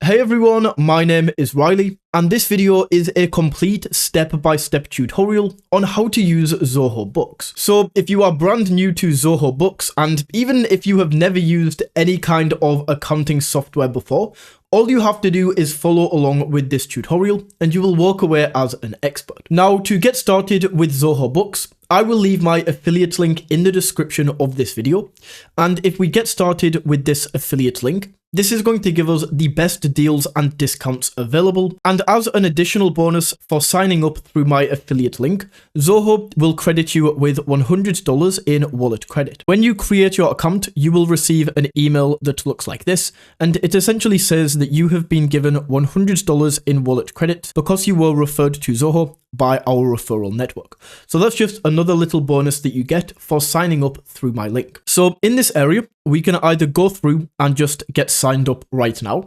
Hey everyone, my name is Riley, and this video is a complete step-by-step tutorial on how to use Zoho Books. So if you are brand new to Zoho Books, and even if you have never used any kind of accounting software before, all you have to do is follow along with this tutorial and you will walk away as an expert. Now, to get started with Zoho Books, I will leave my affiliate link in the description of this video. And if we get started with this affiliate link, this is going to give us the best deals and discounts available. And as an additional bonus for signing up through my affiliate link, Zoho will credit you with $100 in wallet credit. When you create your account, you will receive an email that looks like this, and it essentially says that you have been given $100 in wallet credit because you were referred to Zoho by our referral network. So that's just another little bonus that you get for signing up through my link. So in this area, we can either go through and just get signed up right now,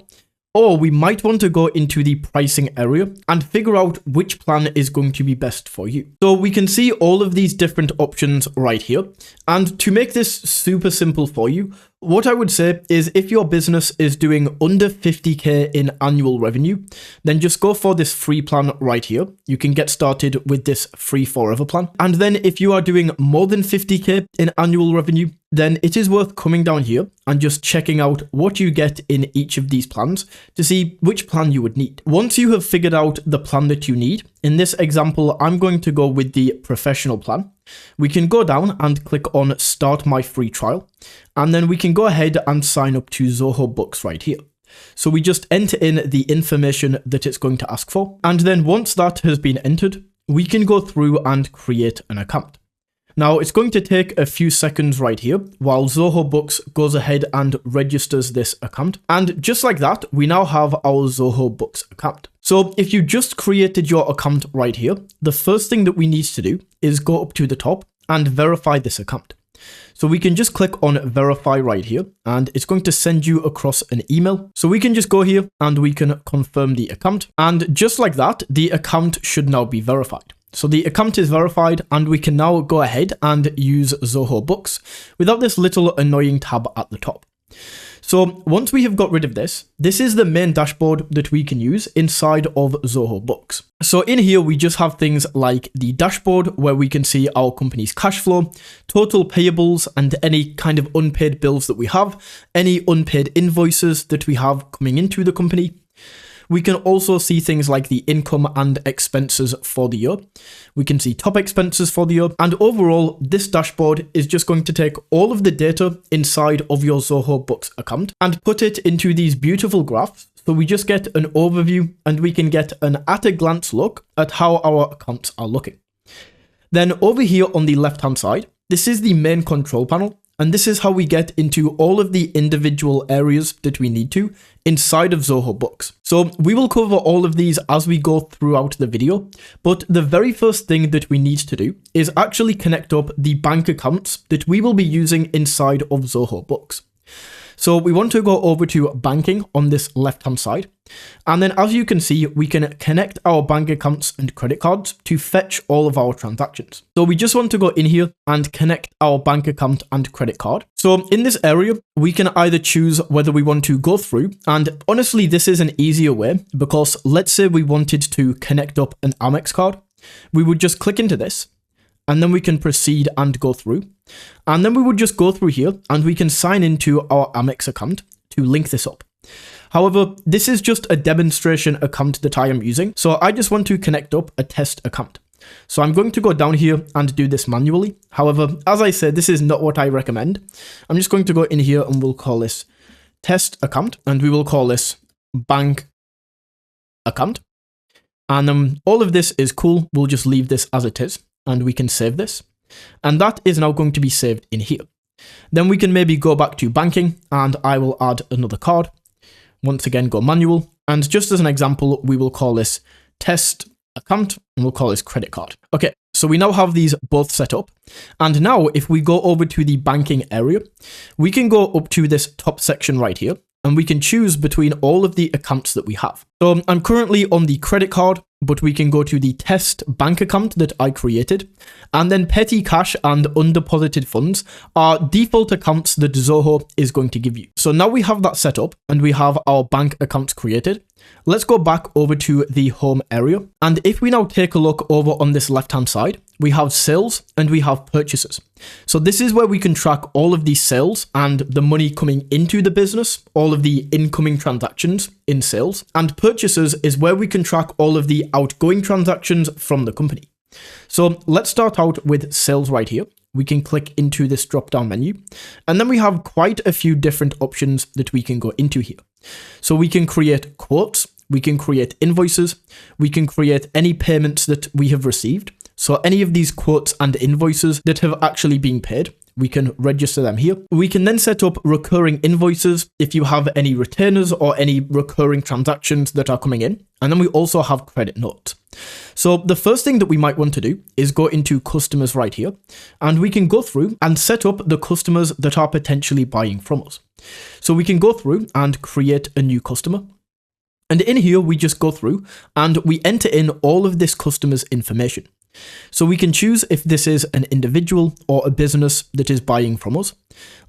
or we might want to go into the pricing area and figure out which plan is going to be best for you. So we can see all of these different options right here. And to make this super simple for you, what I would say is if your business is doing under 50k in annual revenue, then just go for this free plan right here. You can get started with this free forever plan. And then if you are doing more than 50k in annual revenue, then it is worth coming down here and just checking out what you get in each of these plans to see which plan you would need. Once you have figured out the plan that you need, in this example, I'm going to go with the professional plan. We can go down and click on Start My Free Trial, and then we can go ahead and sign up to Zoho Books right here. So we just enter in the information that it's going to ask for, and then once that has been entered, we can go through and create an account. Now, it's going to take a few seconds right here while Zoho Books goes ahead and registers this account. And just like that, we now have our Zoho Books account. So if you just created your account right here, the first thing that we need to do is go up to the top and verify this account. So we can just click on verify right here, and it's going to send you across an email. So we can just go here and we can confirm the account. And just like that, the account should now be verified. So the account is verified, and we can now go ahead and use Zoho Books without this little annoying tab at the top. So once we have got rid of this, this is the main dashboard that we can use inside of Zoho Books. So in here, we just have things like the dashboard where we can see our company's cash flow, total payables, and any kind of unpaid bills that we have, any unpaid invoices that we have coming into the company. We can also see things like the income and expenses for the year. We can see top expenses for the year. And overall, this dashboard is just going to take all of the data inside of your Zoho Books account and put it into these beautiful graphs. So we just get an overview and we can get an at-a-glance look at how our accounts are looking. Then over here on the left-hand side, this is the main control panel. And this is how we get into all of the individual areas that we need to inside of Zoho Books. So we will cover all of these as we go throughout the video, but the very first thing that we need to do is actually connect up the bank accounts that we will be using inside of Zoho Books. So we want to go over to banking on this left-hand side. And then as you can see, we can connect our bank accounts and credit cards to fetch all of our transactions. So we just want to go in here and connect our bank account and credit card. So in this area, we can either choose whether we want to go through. And honestly, this is an easier way because let's say we wanted to connect up an Amex card. We would just click into this, and then we can proceed and go through. And then we would just go through here and we can sign into our Amex account to link this up. However, this is just a demonstration account that I am using. So I just want to connect up a test account. So I'm going to go down here and do this manually. However, as I said, this is not what I recommend. I'm just going to go in here and we'll call this test account, and we will call this bank account. And all of this is cool. We'll just leave this as it is. And we can save this. And that is now going to be saved in here. Then we can maybe go back to banking and I will add another card. Once again, go manual. And just as an example, we will call this test account and we'll call this credit card. Okay, so we now have these both set up. And now if we go over to the banking area, we can go up to this top section right here. And we can choose between all of the accounts that we have. So I'm currently on the credit card. but we can go to the test bank account that I created. And then petty cash and undeposited funds are default accounts that Zoho is going to give you. So now we have that set up and we have our bank accounts created. Let's go back over to the home area. And if we now take a look over on this left-hand side, we have sales and we have purchases. So this is where we can track all of these sales and the money coming into the business, all of the incoming transactions in sales. And purchases is where we can track all of the outgoing transactions from the company. So let's start out with sales right here. We can click into this drop-down menu, and then we have quite a few different options that we can go into here. So we can create quotes, we can create invoices, we can create any payments that we have received. So any of these quotes and invoices that have actually been paid, we can register them here. We can then set up recurring invoices if you have any retainers or any recurring transactions that are coming in. And then we also have credit notes. So the first thing that we might want to do is go into customers right here, and we can go through and set up the customers that are potentially buying from us. So we can go through and create a new customer. And in here, we just go through and we enter in all of this customer's information. So we can choose if this is an individual or a business that is buying from us.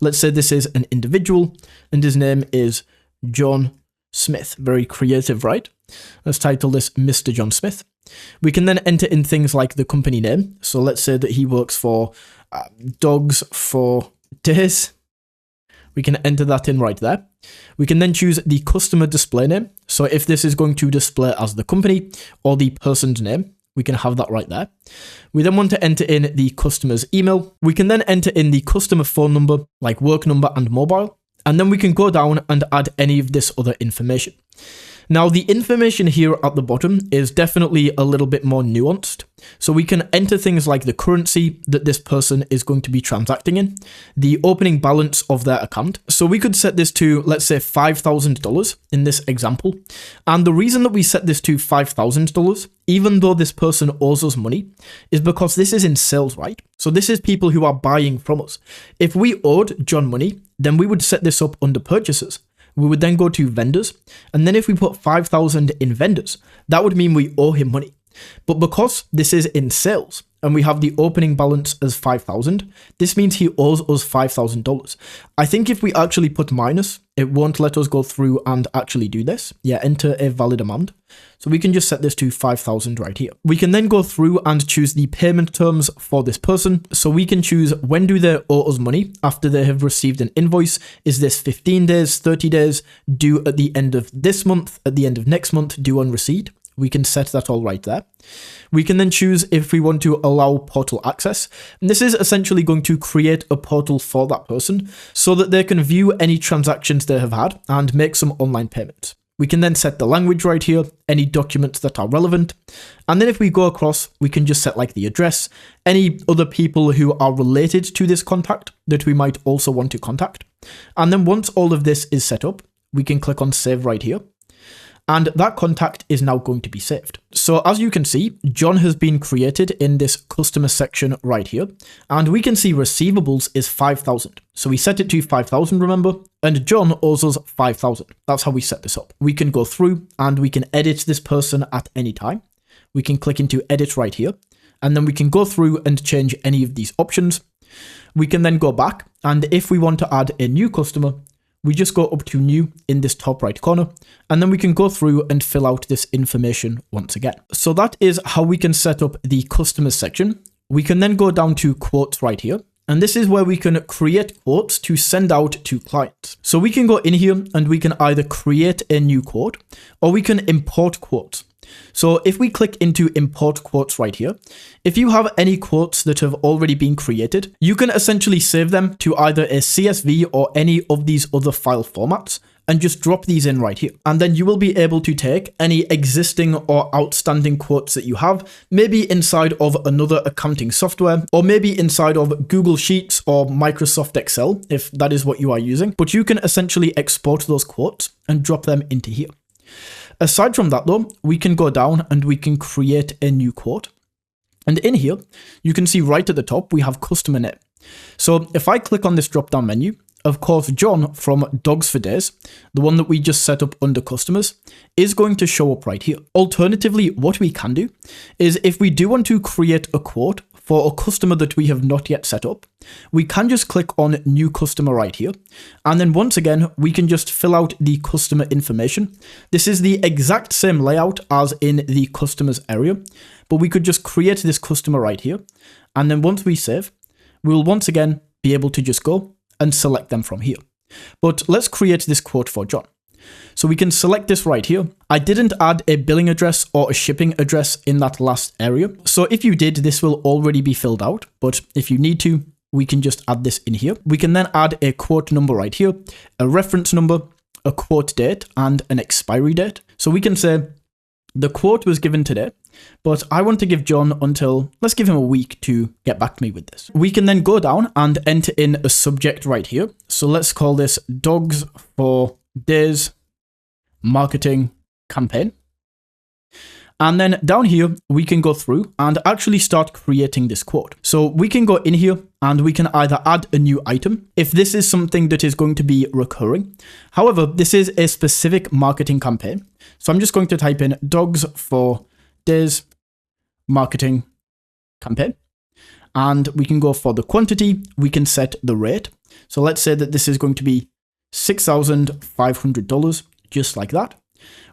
Let's say this is an individual and his name is John Smith. Very creative, right? Let's title this Mr. John Smith. We can then enter in things like the company name. So let's say that he works for Dogs for Days. We can enter that in right there. We can then choose the customer display name. So if this is going to display as the company or the person's name, we can have that right there. We then want to enter in the customer's email. We can then enter in the customer phone number, like work number and mobile. And then we can go down and add any of this other information. Now, the information here at the bottom is definitely a little bit more nuanced. So we can enter things like the currency that this person is going to be transacting in, the opening balance of their account. So we could set this to, let's say, $5,000 in this example. And the reason that we set this to $5,000, even though this person owes us money, is because this is in sales, right? So this is people who are buying from us. If we owed John money, then we would set this up under purchases. We would then go to vendors, and then if we put 5,000 in vendors, that would mean we owe him money. But because this is in sales, and we have the opening balance as 5,000, this means he owes us $5,000. I think if we actually put minus, it won't let us go through and actually do this. Yeah, enter a valid amount. So we can just set this to 5,000 right here. We can then go through and choose the payment terms for this person. So we can choose when do they owe us money after they have received an invoice. Is this 15 days, 30 days, due at the end of this month, at the end of next month, due on receipt? We can set that all right there. We can then choose if we want to allow portal access. And this is essentially going to create a portal for that person so that they can view any transactions they have had and make some online payments. We can then set the language right here, any documents that are relevant. And then if we go across, we can just set like the address, any other people who are related to this contact that we might also want to contact. And then once all of this is set up, we can click on save right here. And that contact is now going to be saved. So as you can see, John has been created in this customer section right here. And we can see receivables is 5,000. So we set it to 5,000, remember? And John owes us 5,000. That's how we set this up. We can go through and we can edit this person at any time. We can click into edit right here. And then we can go through and change any of these options. We can then go back. And if we want to add a new customer, we just go up to new in this top right corner, and then we can go through and fill out this information once again. So that is how we can set up the customers section. We can then go down to quotes right here. And this is where we can create quotes to send out to clients. So we can go in here and we can either create a new quote or we can import quotes. So if we click into import quotes right here, if you have any quotes that have already been created, you can essentially save them to either a CSV or any of these other file formats and just drop these in right here. And then you will be able to take any existing or outstanding quotes that you have, maybe inside of another accounting software, or maybe inside of Google Sheets or Microsoft Excel, if that is what you are using. But you can essentially export those quotes and drop them into here. Aside from that though, we can go down and we can create a new quote. And in here, you can see right at the top, we have customer name. So if I click on this drop down menu, of course, John from Dogs for Days, the one that we just set up under customers, is going to show up right here. Alternatively, what we can do is if we do want to create a quote for a customer that we have not yet set up, we can just click on new customer right here. And then once again, we can just fill out the customer information. This is the exact same layout as in the customers area, but we could just create this customer right here. And then once we save, we will once again be able to just go and select them from here. But let's create this quote for John. So we can select this right here. I didn't add a billing address or a shipping address in that last area. So if you did, this will already be filled out. But if you need to, we can just add this in here. We can then add a quote number right here, a reference number, a quote date, and an expiry date. So we can say the quote was given today, but I want to give John until, let's give him a week to get back to me with this. We can then go down and enter in a subject right here. So let's call this Dogs for Days Marketing Campaign. And then down here, we can go through and actually start creating this quote. So we can go in here and we can either add a new item if this is something that is going to be recurring. However, this is a specific marketing campaign. So I'm just going to type in Dogs for Days Marketing Campaign. And we can go for the quantity. We can set the rate. So let's say that this is going to be $6,500, just like that.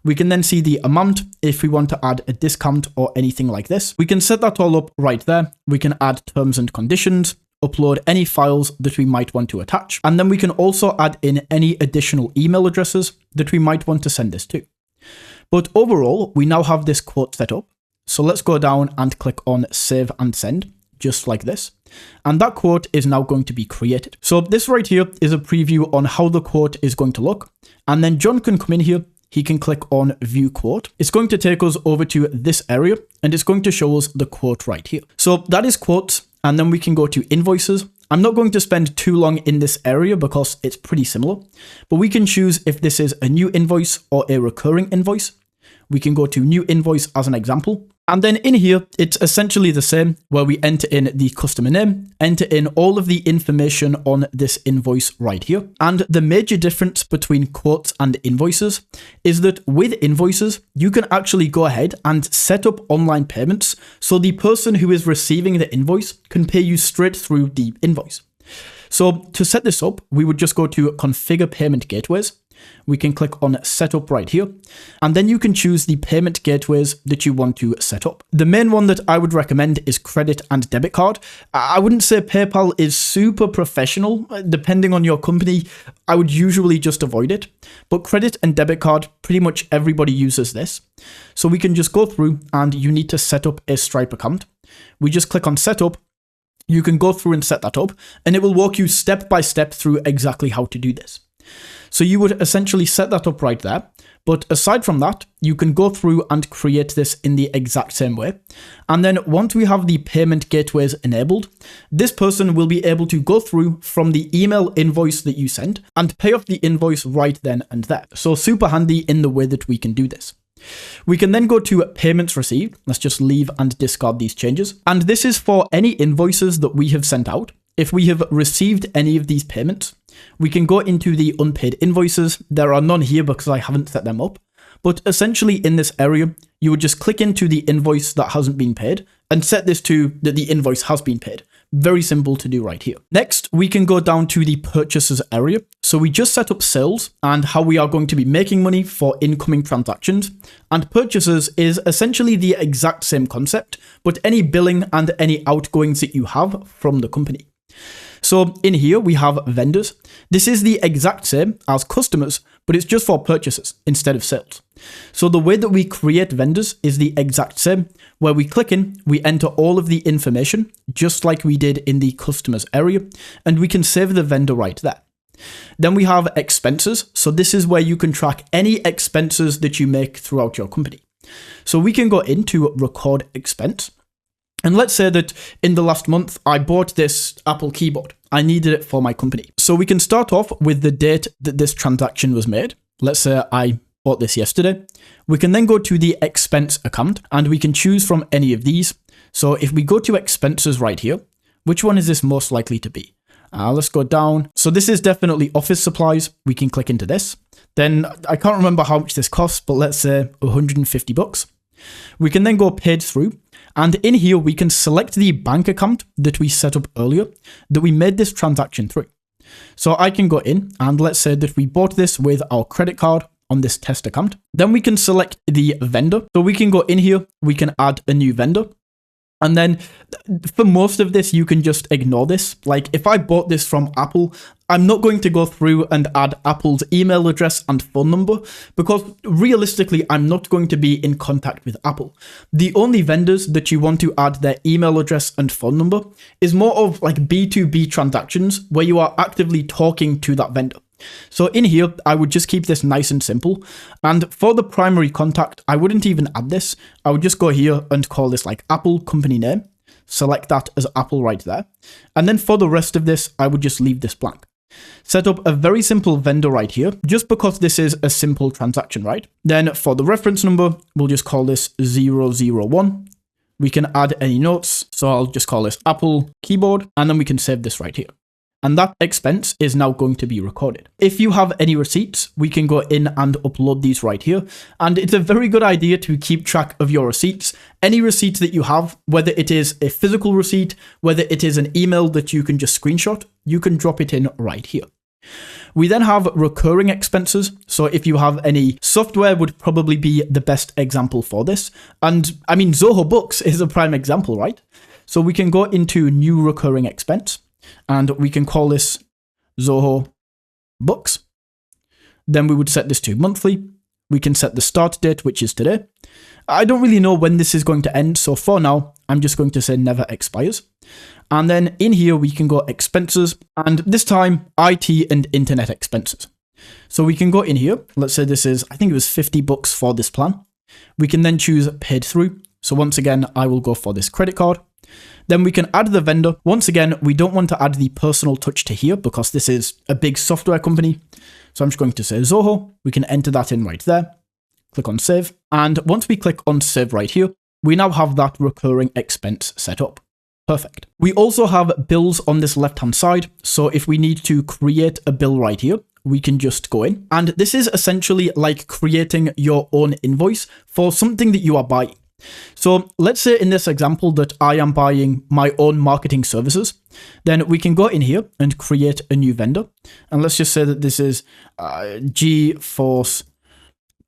We can then see the amount if we want to add a discount or anything like this. We can set that all up right there. We can add terms and conditions, upload any files that we might want to attach, and then we can also add in any additional email addresses that we might want to send this to. But overall, we now have this quote set up. So let's go down and click on Save and Send, just like this. And that quote is now going to be created. So this right here is a preview on how the quote is going to look. And then John can come in here. He can click on View Quote. It's going to take us over to this area and it's going to show us the quote right here. So that is quotes. And then we can go to Invoices. I'm not going to spend too long in this area because it's pretty similar, but we can choose if this is a new invoice or a recurring invoice. We can go to New Invoice as an example. And then in here, it's essentially the same where we enter in the customer name, enter in all of the information on this invoice right here. And the major difference between quotes and invoices is that with invoices, you can actually go ahead and set up online payments. So the person who is receiving the invoice can pay you straight through the invoice. So to set this up, we would just go to Configure Payment Gateways. We can click on Setup right here, and then you can choose the payment gateways that you want to set up. The main one that I would recommend is credit and debit card. I wouldn't say PayPal is super professional. Depending on your company, I would usually just avoid it. But credit and debit card, pretty much everybody uses this. So we can just go through and you need to set up a Stripe account. We just click on Setup. You can go through and set that up, and it will walk you step by step through exactly how to do this. So you would essentially set that up right there. But aside from that, you can go through and create this in the exact same way. And then once we have the payment gateways enabled, this person will be able to go through from the email invoice that you send and pay off the invoice right then and there. So super handy in the way that we can do this. We can then go to payments received. Let's just leave and discard these changes. And this is for any invoices that we have sent out. If we have received any of these payments, we can go into the unpaid invoices. There are none here because I haven't set them up. But essentially in this area, you would just click into the invoice that hasn't been paid and set this to that the invoice has been paid. Very simple to do right here. Next, we can go down to the purchases area. So we just set up sales and how we are going to be making money for incoming transactions. And purchases is essentially the exact same concept, but any billing and any outgoings that you have from the company. So in here, we have vendors. This is the exact same as customers, but it's just for purchases instead of sales. So the way that we create vendors is the exact same, where we click in, we enter all of the information, just like we did in the customers area, and we can save the vendor right there. Then we have expenses. So this is where you can track any expenses that you make throughout your company. So we can go into record expense. And let's say that in the last month, I bought this Apple keyboard. I needed it for my company. So we can start off with the date that this transaction was made. Let's say I bought this yesterday. We can then go to the expense account and we can choose from any of these. So if we go to expenses right here, which one is this most likely to be? Let's go down. So this is definitely office supplies. We can click into this. Then I can't remember how much this costs, but let's say 150 bucks. We can then go paid through. And in here, we can select the bank account that we set up earlier, that we made this transaction through. So I can go in and let's say that we bought this with our credit card on this test account. Then we can select the vendor. So we can go in here, we can add a new vendor. And then for most of this, you can just ignore this. Like if I bought this from Apple, I'm not going to go through and add Apple's email address and phone number because realistically, I'm not going to be in contact with Apple. The only vendors that you want to add their email address and phone number is more of like B2B transactions where you are actively talking to that vendor. So in here, I would just keep this nice and simple. And for the primary contact, I wouldn't even add this. I would just go here and call this like Apple company name. Select that as Apple right there. And then for the rest of this, I would just leave this blank. Set up a very simple vendor right here, just because this is a simple transaction, right? Then for the reference number, we'll just call this 001. We can add any notes. So I'll just call this Apple keyboard, and then we can save this right here. And that expense is now going to be recorded. If you have any receipts, we can go in and upload these right here. And it's a very good idea to keep track of your receipts. Any receipts that you have, whether it is a physical receipt, whether it is an email that you can just screenshot, you can drop it in right here. We then have recurring expenses. So if you have any software would probably be the best example for this. And I mean, Zoho Books is a prime example, right? So we can go into new recurring expense. And we can call this Zoho Books. Then we would set this to monthly. We can set the start date, which is today. I don't really know when this is going to end. So for now, I'm just going to say never expires. And then in here, we can go expenses. And this time, IT and internet expenses. So we can go in here. Let's say this is, I think it was 50 bucks for this plan. We can then choose paid through. So once again, I will go for this credit card. Then we can add the vendor. Once again, we don't want to add the personal touch to here because this is a big software company. So I'm just going to say Zoho. We can enter that in right there. Click on save. And once we click on save right here, we now have that recurring expense set up. Perfect. We also have bills on this left-hand side. So if we need to create a bill right here, we can just go in. And this is essentially like creating your own invoice for something that you are buying. So let's say in this example that I am buying my own marketing services, then we can go in here and create a new vendor. And let's just say that this is GeForce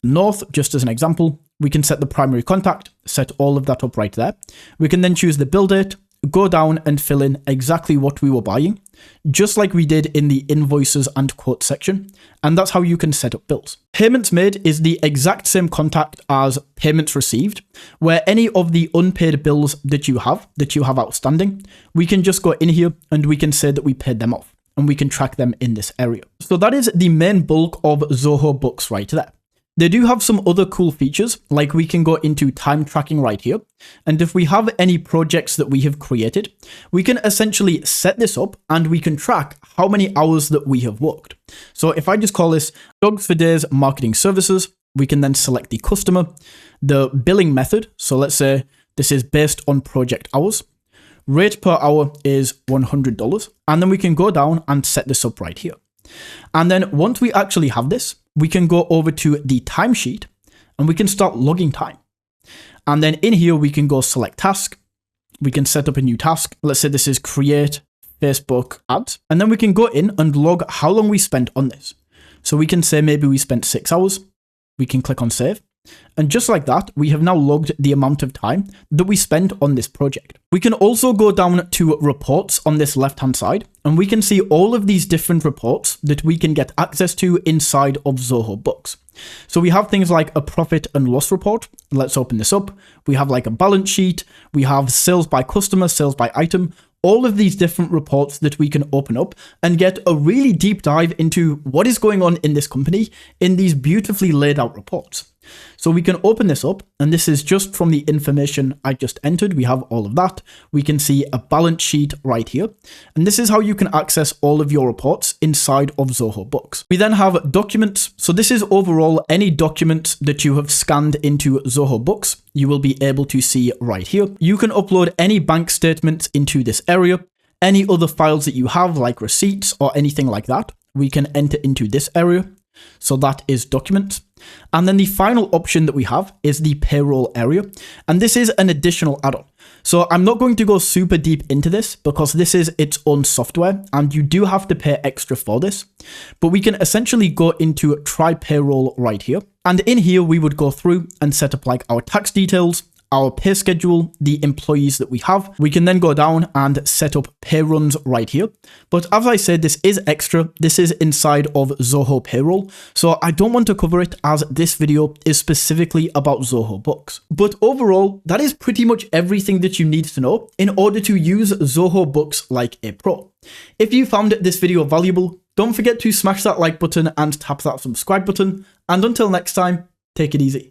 North, just as an example. We can set the primary contact, set all of that up right there. We can then choose the bill date, go down and fill in exactly what we were buying, just like we did in the invoices and quote section. And that's how you can set up bills. Payments made is the exact same contact as payments received, where any of the unpaid bills that you have outstanding, we can just go in here and we can say that we paid them off and we can track them in this area. So that is the main bulk of Zoho Books right there. They do have some other cool features, like we can go into time tracking right here. And if we have any projects that we have created, we can essentially set this up and we can track how many hours that we have worked. So if I just call this Dogs for Days Marketing Services, we can then select the customer, the billing method. So let's say this is based on project hours. Rate per hour is $100. And then we can go down and set this up right here. And then once we actually have this, we can go over to the timesheet and we can start logging time. And then in here, we can go select task. We can set up a new task. Let's say this is create Facebook ads. And then we can go in and log how long we spent on this. So we can say maybe we spent 6 hours. We can click on save. And just like that, we have now logged the amount of time that we spent on this project. We can also go down to reports on this left-hand side, and we can see all of these different reports that we can get access to inside of Zoho Books. So we have things like a profit and loss report. Let's open this up. We have like a balance sheet. We have sales by customer, sales by item. All of these different reports that we can open up and get a really deep dive into what is going on in this company in these beautifully laid out reports. So we can open this up, and this is just from the information I just entered. We have all of that. We can see a balance sheet right here. And this is how you can access all of your reports inside of Zoho Books. We then have documents. So this is overall any documents that you have scanned into Zoho Books, you will be able to see right here. You can upload any bank statements into this area. Any other files that you have, like receipts or anything like that, we can enter into this area. So that is documents. And then the final option that we have is the payroll area. And this is an additional add-on. So I'm not going to go super deep into this because this is its own software and you do have to pay extra for this. But we can essentially go into try payroll right here. And in here, we would go through and set up like our tax details, our pay schedule, the employees that we have. We can then go down and set up pay runs right here. But as I said, this is extra. This is inside of Zoho Payroll. So I don't want to cover it as this video is specifically about Zoho Books. But overall, that is pretty much everything that you need to know in order to use Zoho Books like a pro. If you found this video valuable, don't forget to smash that like button and tap that subscribe button. And until next time, take it easy.